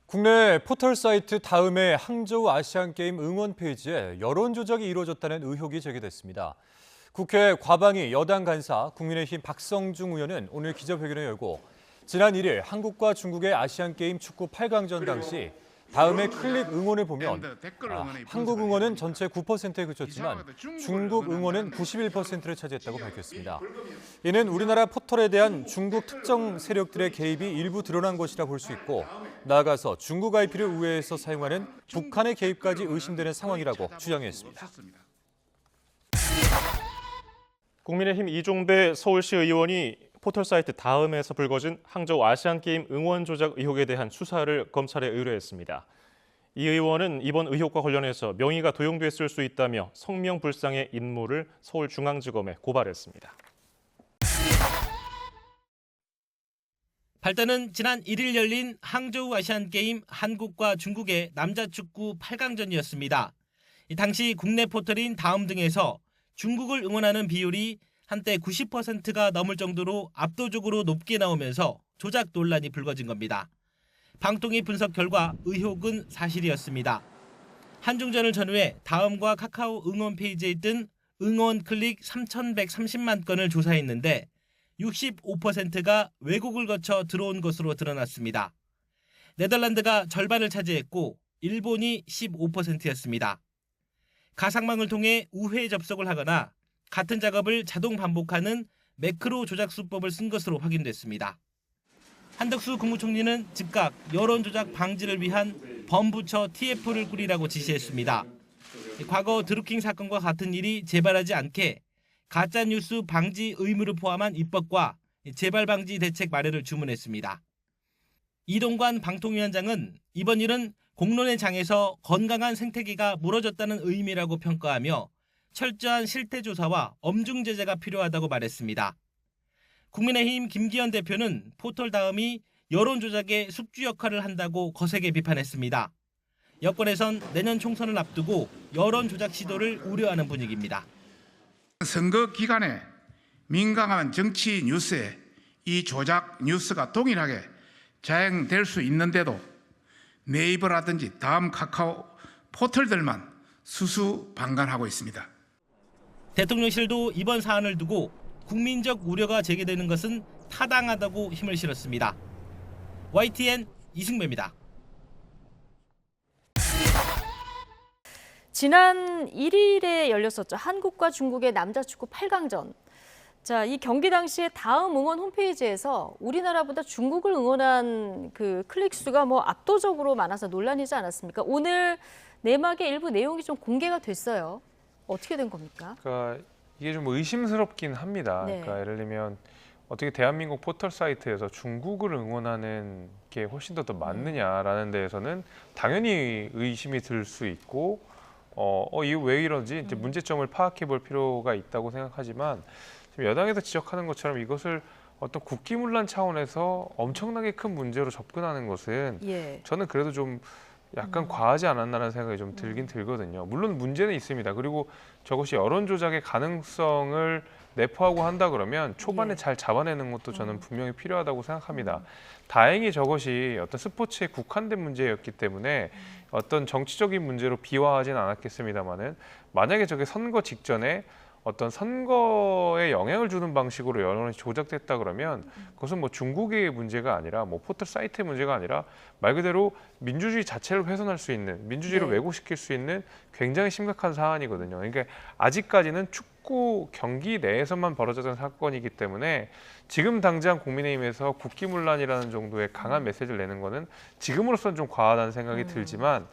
국내 포털 사이트 다음의 항저우 아시안게임 응원 페이지에 여론 조작이 이루어졌다는 의혹이 제기됐습니다. 국회 과방위 여당 간사 국민의힘 박성중 의원은 오늘 기자회견을 열고 지난 1일 한국과 중국의 아시안게임 축구 8강전 당시 다음의 클릭 응원을 보면 한국 응원은 전체 9%에 그쳤지만 중국 응원은 91%를 차지했다고 밝혔습니다. 이는 우리나라 포털에 대한 중국 특정 세력들의 개입이 일부 드러난 것이라 볼 수 있고 나아가서 중국 IP를 우회해서 사용하는 북한의 개입까지 의심되는 상황이라고 주장했습니다. 국민의힘 이종배 서울시 의원이 포털사이트 다음에서 불거진 항저우 아시안게임 응원 조작 의혹에 대한 수사를 검찰에 의뢰했습니다. 이 의원은 이번 의혹과 관련해서 명의가 도용됐을 수 있다며 성명불상의 인물을 서울중앙지검에 고발했습니다. 발단은 지난 1일 열린 항저우 아시안게임 한국과 중국의 남자축구 8강전이었습니다. 당시 국내 포털인 다음 등에서 중국을 응원하는 비율이 한때 90%가 넘을 정도로 압도적으로 높게 나오면서 조작 논란이 불거진 겁니다. 방통위 분석 결과 의혹은 사실이었습니다. 한중전을 전후해 다음과 카카오 응원 페이지에 있던 응원 클릭 3,130만 건을 조사했는데 65%가 외국을 거쳐 들어온 것으로 드러났습니다. 네덜란드가 절반을 차지했고 일본이 15%였습니다. 가상망을 통해 우회 접속을 하거나 같은 작업을 자동 반복하는 매크로 조작 수법을 쓴 것으로 확인됐습니다. 한덕수 국무총리는 즉각 여론 조작 방지를 위한 범부처 TF를 꾸리라고 지시했습니다. 과거 드루킹 사건과 같은 일이 재발하지 않게 가짜뉴스 방지 의무를 포함한 입법과 재발 방지 대책 마련을 주문했습니다. 이동관 방통위원장은 이번 일은 공론의 장에서 건강한 생태계가 무너졌다는 의미라고 평가하며 철저한 실태 조사와 엄중 제재가 필요하다고 말했습니다. 국민의힘 김기현 대표는 포털 다음이 여론 조작의 숙주 역할을 한다고 거세게 비판했습니다. 여권에선 내년 총선을 앞두고 여론 조작 시도를 우려하는 분위기입니다. 선거 기간에 민감한 정치 뉴스에 이 조작 뉴스가 동일하게 자행될 수 있는데도 네이버라든지 다음 카카오 포털들만 수수방관하고 있습니다. 대통령실도 이번 사안을 두고 국민적 우려가 제기되는 것은 타당하다고 힘을 실었습니다. YTN 이승배입니다. 지난 1일에 열렸었죠. 한국과 중국의 남자축구 8강전. 자, 이 경기 당시에 다음 응원 홈페이지에서 우리나라보다 중국을 응원한 그 클릭 수가 압도적으로 많아서 논란이지 않았습니까? 오늘 내막의 일부 내용이 좀 공개가 됐어요. 어떻게 된 겁니까? 그러니까 이게 좀 의심스럽긴 합니다. 네. 그러니까 예를 들면 어떻게 대한민국 포털 사이트에서 중국을 응원하는 게 훨씬 더 맞느냐라는 데에서는 당연히 의심이 들 수 있고 이게 왜 이런지 이제 문제점을 파악해 볼 필요가 있다고 생각하지만 지금 여당에서 지적하는 것처럼 이것을 어떤 국기문란 차원에서 엄청나게 큰 문제로 접근하는 것은 저는 그래도 좀 약간 과하지 않았나라는 생각이 좀 들긴 들거든요. 물론 문제는 있습니다. 그리고 저것이 여론 조작의 가능성을 내포하고 한다 그러면 초반에 잘 잡아내는 것도 저는 분명히 필요하다고 생각합니다. 다행히 저것이 어떤 스포츠에 국한된 문제였기 때문에 어떤 정치적인 문제로 비화하진 않았겠습니다만은 만약에 저게 선거 직전에 어떤 선거에 영향을 주는 방식으로 여론이 조작됐다 그러면 그것은 중국의 문제가 아니라 포털 사이트의 문제가 아니라 말 그대로 민주주의 자체를 훼손할 수 있는, 민주주의를 왜곡시킬 수 있는 굉장히 심각한 사안이거든요. 그러니까 아직까지는 축구 경기 내에서만 벌어졌던 사건이기 때문에 지금 당장 국민의힘에서 국기문란이라는 정도의 강한 메시지를 내는 거는 지금으로서는 좀 과하다는 생각이 들지만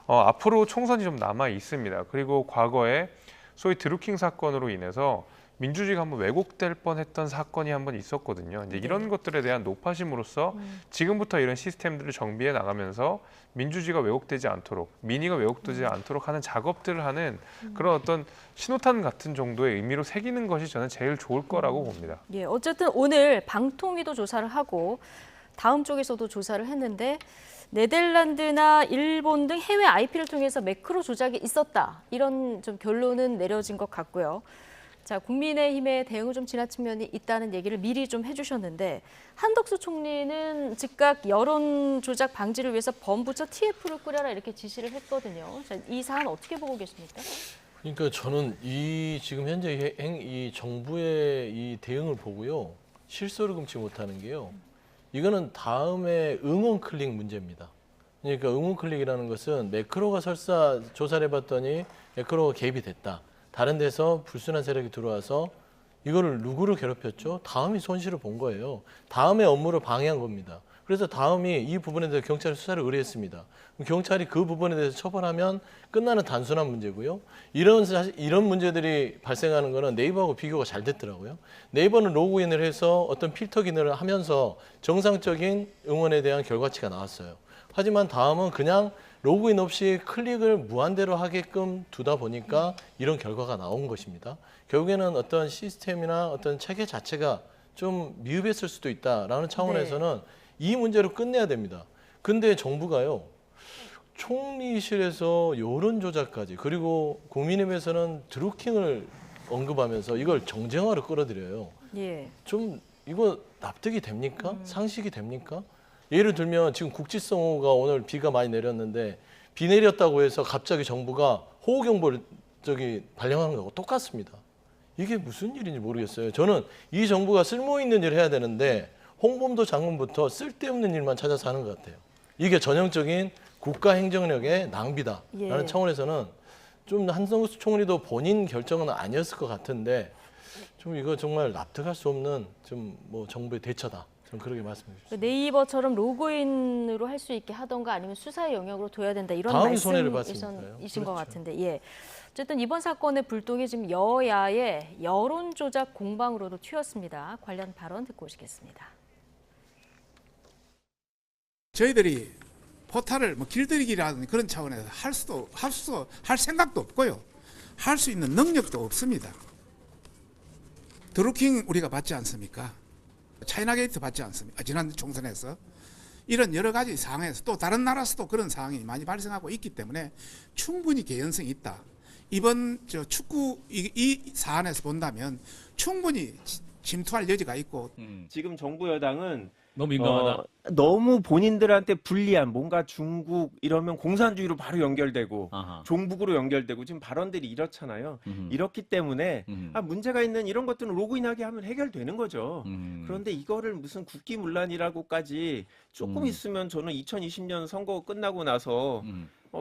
앞으로 총선이 좀 남아 있습니다. 그리고 과거에 소위 드루킹 사건으로 인해서 민주주의가 한번 왜곡될 뻔했던 사건이 한번 있었거든요. 이제 이런 것들에 대한 노파심으로써 지금부터 이런 시스템들을 정비해 나가면서 민주주의가 왜곡되지 않도록, 민의가 왜곡되지 않도록 하는 작업들을 하는 그런 어떤 신호탄 같은 정도의 의미로 새기는 것이 저는 제일 좋을 거라고 봅니다. 어쨌든 오늘 방통위도 조사를 하고 다음 쪽에서도 조사를 했는데 네덜란드나 일본 등 해외 IP를 통해서 매크로 조작이 있었다. 이런 좀 결론은 내려진 것 같고요. 자, 국민의힘의 대응은 좀 지나친 면이 있다는 얘기를 미리 좀 해주셨는데 한덕수 총리는 즉각 여론 조작 방지를 위해서 범부처 TF를 꾸려라 이렇게 지시를 했거든요. 자, 이 사안 어떻게 보고 계십니까? 그러니까 저는 이 지금 현재 이 정부의 이 대응을 보고요 실소를 금치 못하는 게요. 이거는 다음에 응원 클릭 문제입니다. 그러니까 응원 클릭이라는 것은 매크로가 설사 조사를 해봤더니 매크로가 개입이 됐다. 다른 데서 불순한 세력이 들어와서 이거를 누구를 괴롭혔죠? 다음이 손실을 본 거예요. 다음의 업무를 방해한 겁니다. 그래서 다음이 이 부분에 대해서 경찰에 수사를 의뢰했습니다. 경찰이 그 부분에 대해서 처벌하면 끝나는 단순한 문제고요. 이런 문제들이 발생하는 거는 네이버하고 비교가 잘 됐더라고요. 네이버는 로그인을 해서 어떤 필터 기능을 하면서 정상적인 응원에 대한 결과치가 나왔어요. 하지만 다음은 그냥 로그인 없이 클릭을 무한대로 하게끔 두다 보니까 이런 결과가 나온 것입니다. 결국에는 어떤 시스템이나 어떤 체계 자체가 좀 미흡했을 수도 있다라는 차원에서는 이 문제로 끝내야 됩니다. 근데 정부가요. 총리실에서 여론 조작까지 그리고 국민의힘에서는 드루킹을 언급하면서 이걸 정쟁화로 끌어들여요. 예. 좀 이거 납득이 됩니까? 상식이 됩니까? 예를 들면 지금 국지성호가 오늘 비가 많이 내렸는데 비 내렸다고 해서 갑자기 정부가 호우경보를 발령하는 거하고 똑같습니다. 이게 무슨 일인지 모르겠어요. 저는 이 정부가 쓸모 있는 일을 해야 되는데 홍범도 장관부터 쓸데없는 일만 찾아서 하는 것 같아요. 이게 전형적인 국가 행정력의 낭비다라는 예. 차원에서는 좀 한덕수 총리도 본인 결정은 아니었을 것 같은데 좀 이거 정말 납득할 수 없는 좀 뭐 정부의 대처다. 좀 그렇게 말씀해 주십시오. 네이버처럼 로그인으로 할 수 있게 하던가 아니면 수사의 영역으로 둬야 된다 이런 다음이 손해를 봤으니까요. 말씀이신 것 그렇죠. 같은데, 예. 어쨌든 이번 사건의 불똥이 지금 여야의 여론 조작 공방으로도 튀었습니다. 관련 발언 듣고 오시겠습니다. 저희들이 포탈을 뭐 길들이기라는 그런 차원에서 할 생각도 없고요. 할 수 있는 능력도 없습니다. 드루킹 우리가 받지 않습니까? 차이나게이트 받지 않습니까? 지난 총선에서 이런 여러 가지 상황에서 또 다른 나라에서도 그런 상황이 많이 발생하고 있기 때문에 충분히 개연성이 있다. 이번 축구 이 사안에서 본다면 충분히 침투할 여지가 있고 지금 정부 여당은 너무 민감하다. 너무 본인들한테 불리한 뭔가 중국 이러면 공산주의로 바로 연결되고 아하. 종북으로 연결되고 지금 발언들이 이렇잖아요. 이렇기 때문에 문제가 있는 이런 것들은 로그인하게 하면 해결되는 거죠. 그런데 이거를 무슨 국기문란이라고까지 조금 있으면 저는 2020년 선거 끝나고 나서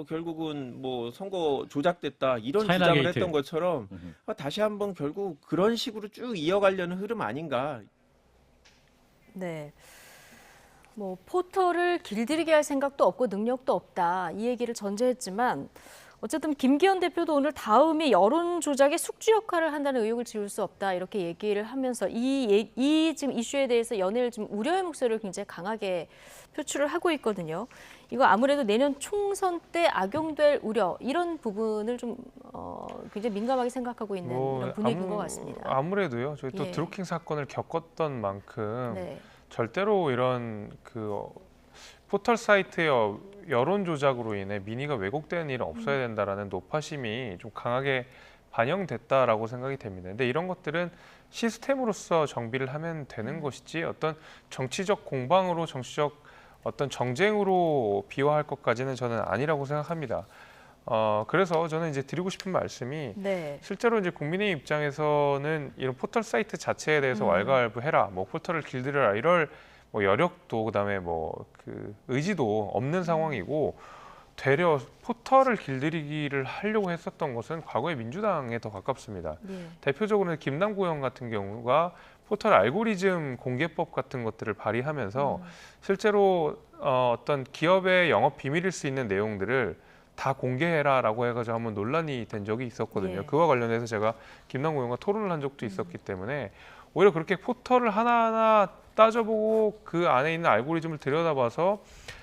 결국은 뭐 선거 조작됐다 이런 차이나 주장을 게이트. 했던 것처럼 다시 한번 결국 그런 식으로 쭉 이어가려는 흐름 아닌가. 네. 뭐 포털을 길들이게 할 생각도 없고 능력도 없다 이 얘기를 전제했지만 어쨌든 김기현 대표도 오늘 다음이 여론 조작의 숙주 역할을 한다는 의혹을 지울 수 없다 이렇게 얘기를 하면서 이 지금 이슈에 대해서 연일 지금 우려의 목소리를 굉장히 강하게 표출을 하고 있거든요. 이거 아무래도 내년 총선 때 악용될 우려 이런 부분을 좀 굉장히 민감하게 생각하고 있는 이런 분위기인 것 같습니다. 아무래도요. 저희 또 예. 드루킹 사건을 겪었던 만큼 네. 절대로 이런 그 포털 사이트의 여론 조작으로 인해 민의가 왜곡되는 일은 없어야 된다라는 노파심이 좀 강하게 반영됐다라고 생각이 됩니다. 근데 이런 것들은 시스템으로서 정비를 하면 되는 것이지 어떤 정치적 공방으로 정치적 어떤 정쟁으로 비화할 것까지는 저는 아니라고 생각합니다. 그래서 저는 이제 드리고 싶은 말씀이 네. 실제로 이제 국민의 입장에서는 이런 포털 사이트 자체에 대해서 왈가왈부해라, 뭐 포털을 길들여라 이럴 뭐 여력도 그다음에 뭐 그 의지도 없는 상황이고 되려 포털을 길들이기를 하려고 했었던 것은 과거의 민주당에 더 가깝습니다. 예. 대표적으로 김남구 의원 같은 경우가 포털 알고리즘 공개법 같은 것들을 발의하면서 실제로 어떤 기업의 영업 비밀일 수 있는 내용들을 다 공개해라라고 해가지고 한번 논란이 된 적이 있었거든요. 예. 그와 관련해서 제가 김남구 의원과 토론을 한 적도 있었기 때문에 오히려 그렇게 포털을 하나하나 따져보고 그 안에 있는 알고리즘을 들여다봐서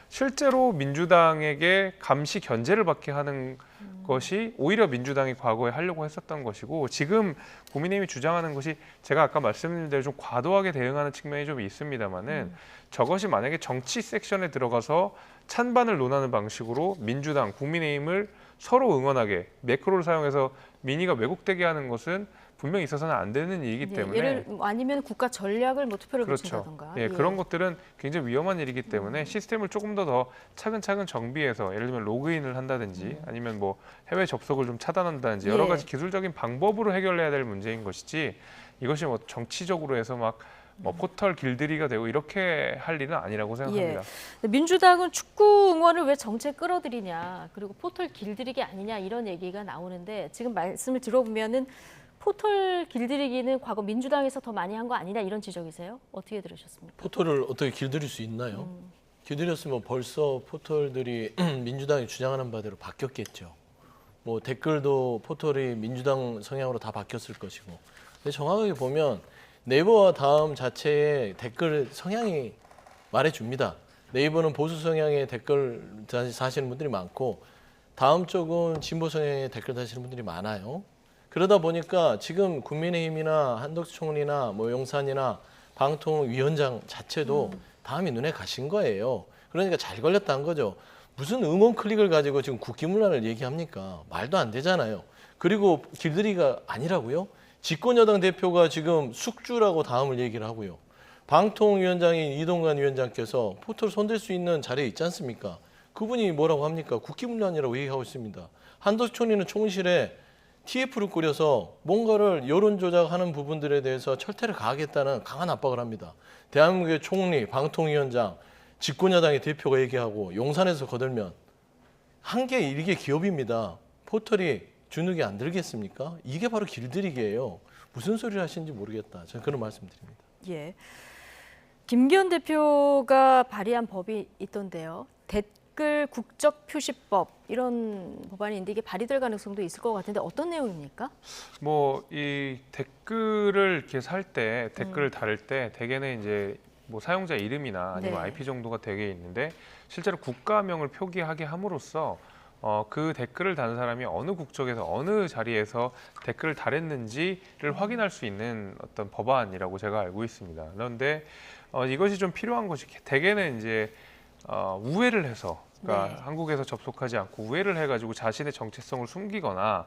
실제로 민주당에게 감시 견제를 받게 하는 것이 오히려 민주당이 과거에 하려고 했었던 것이고 지금 국민의힘이 주장하는 것이 제가 아까 말씀드린 대로 좀 과도하게 대응하는 측면이 좀 있습니다만은 저것이 만약에 정치 섹션에 들어가서 찬반을 논하는 방식으로 민주당, 국민의힘을 서로 응원하게 매크로를 사용해서 민의가 왜곡되게 하는 것은 분명히 있어서는 안 되는 일이기 때문에 예를 아니면 국가 전략을 뭐 투표를 그렇죠. 붙인다던가. 예, 그런 것들은 굉장히 위험한 일이기 때문에 시스템을 조금 더 차근차근 정비해서 예를 들면 로그인을 한다든지 아니면 뭐 해외 접속을 좀 차단한다든지 여러 예. 가지 기술적인 방법으로 해결해야 될 문제인 것이지 이것이 뭐 정치적으로 해서 막 뭐 포털 길들이가 되고 이렇게 할 일은 아니라고 생각합니다. 예. 민주당은 축구 응원을 왜 정책 끌어들이냐, 그리고 포털 길들이기 아니냐 이런 얘기가 나오는데 지금 말씀을 들어보면은 포털 길들이기는 과거 민주당에서 더 많이 한 거 아니냐 이런 지적이세요? 어떻게 들으셨습니까? 포털을 어떻게 길들일 수 있나요? 길들였으면 벌써 포털들이 민주당이 주장하는 바대로 바뀌었겠죠. 뭐 댓글도 포털이 민주당 성향으로 다 바뀌었을 것이고. 근데 정확하게 보면 네이버와 다음 자체의 댓글 성향이 말해줍니다. 네이버는 보수 성향의 댓글 다시는 분들이 많고 다음 쪽은 진보 성향의 댓글 다시는 분들이 많아요. 그러다 보니까 지금 국민의힘이나 한덕수 총리나 뭐 용산이나 방통위원장 자체도 다음이 눈에 가신 거예요. 그러니까 잘 걸렸다는 거죠. 무슨 응원 클릭을 가지고 지금 국기문란을 얘기합니까? 말도 안 되잖아요. 그리고 길들이가 아니라고요? 집권여당 대표가 지금 숙주라고 다음을 얘기를 하고요. 방통위원장인 이동관 위원장께서 포털 손댈 수 있는 자리에 있지 않습니까? 그분이 뭐라고 합니까? 국기문란이라고 얘기하고 있습니다. 한덕수 총리는 총실에 TF를 꾸려서 뭔가를 여론 조작하는 부분들에 대해서 철퇴를 가하겠다는 강한 압박을 합니다. 대한민국의 총리, 방통위원장, 집권여당의 대표가 얘기하고 용산에서 거들면 이게 기업입니다. 포털이 주눅이 안 들겠습니까? 이게 바로 길들이기예요. 무슨 소리를 하시는지 모르겠다. 저는 그런 말씀드립니다. 예. 김기현 대표가 발의한 법이 있던데요. 댓글 국적 표시법 이런 법안이 있는데 이게 발의될 가능성도 있을 것 같은데 어떤 내용입니까? 뭐 이 댓글을 이렇게 살 때 댓글을 달을 때 대개는 이제 뭐 사용자 이름이나 아니면 네. IP 정도가 되게 있는데 실제로 국가명을 표기하게 함으로써 그 댓글을 다는 사람이 어느 국적에서 어느 자리에서 댓글을 달했는지를 확인할 수 있는 어떤 법안이라고 제가 알고 있습니다. 그런데 이것이 좀 필요한 것이 대개는 이제 우회를 해서 그러니까 네. 한국에서 접속하지 않고 우회를 해가지고 자신의 정체성을 숨기거나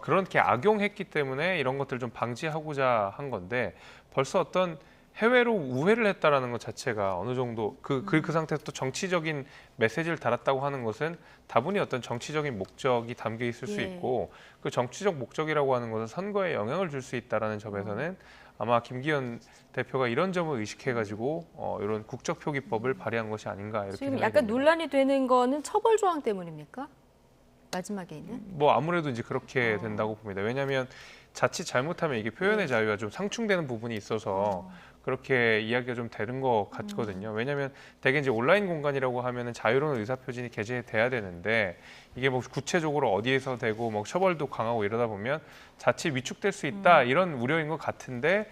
그렇게 악용했기 때문에 이런 것들을 좀 방지하고자 한 건데 벌써 어떤 해외로 우회를 했다라는 것 자체가 어느 정도 그 상태에서 또 정치적인 메시지를 달았다고 하는 것은 다분히 어떤 정치적인 목적이 담겨 있을 수 예. 있고 그 정치적 목적이라고 하는 것은 선거에 영향을 줄 수 있다라는 점에서는 아마 김기현 대표가 이런 점을 의식해가지고 이런 국적표기법을 발의한 것이 아닌가 이렇게 지금 생각이 약간 듭니다. 논란이 되는 거는 처벌 조항 때문입니까? 마지막에 있는? 뭐 아무래도 이제 그렇게 된다고 봅니다. 왜냐하면 자칫 잘못하면 이게 표현의 자유와 좀 상충되는 부분이 있어서 그렇게 이야기가 좀 되는 것 같거든요. 왜냐하면 대개 이제 온라인 공간이라고 하면은 자유로운 의사표현이 게재돼야 되는데 이게 뭐 구체적으로 어디에서 되고 뭐 처벌도 강하고 이러다 보면 자칫 위축될 수 있다 이런 우려인 것 같은데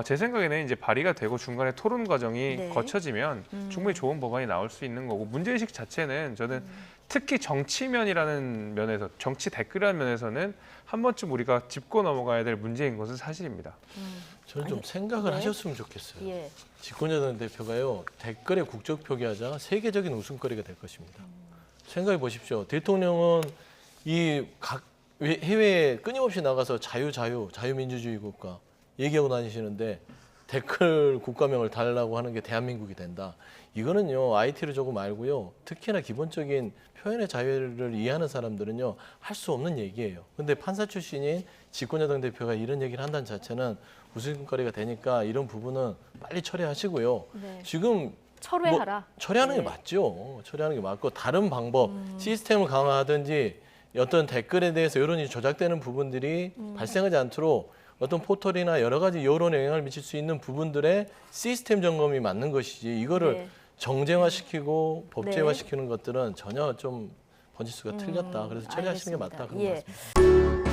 제 생각에는 이제 발의가 되고 중간에 토론 과정이 네. 거쳐지면 충분히 좋은 법안이 나올 수 있는 거고 문제의식 자체는 저는 특히 정치면이라는 면에서 정치 댓글이라는 면에서는 한 번쯤 우리가 짚고 넘어가야 될 문제인 것은 사실입니다. 저는 좀 생각을 네. 하셨으면 좋겠어요. 예. 집권여당 대표가요. 댓글에 국적 표기하자 세계적인 웃음거리가 될 것입니다. 생각해 보십시오. 대통령은 이 각 해외에 끊임없이 나가서 자유민주주의 국가 얘기하고 다니시는데 댓글 국가명을 달라고 하는 게 대한민국이 된다. 이거는요. IT를 조금 알고요. 특히나 기본적인 표현의 자유를 이해하는 사람들은요. 할 수 없는 얘기예요. 근데 판사 출신인 집권여당 대표가 이런 얘기를 한다는 자체는 웃음거리가 되니까 이런 부분은 빨리 처리하시고요. 네. 지금 철회하라. 처리하는 네. 게 맞죠. 처리하는 게 맞고 다른 방법, 시스템을 강화하든지 어떤 댓글에 대해서 여론이 조작되는 부분들이 발생하지 않도록 어떤 포털이나 여러 가지 여론에 영향을 미칠 수 있는 부분들의 시스템 점검이 맞는 것이지 이거를 네. 정쟁화시키고 법제화시키는 것들은 전혀 좀 번지수가 틀렸다. 그래서 처리하시는 게 알겠습니다. 맞다. 그런 예. 것 같습니다.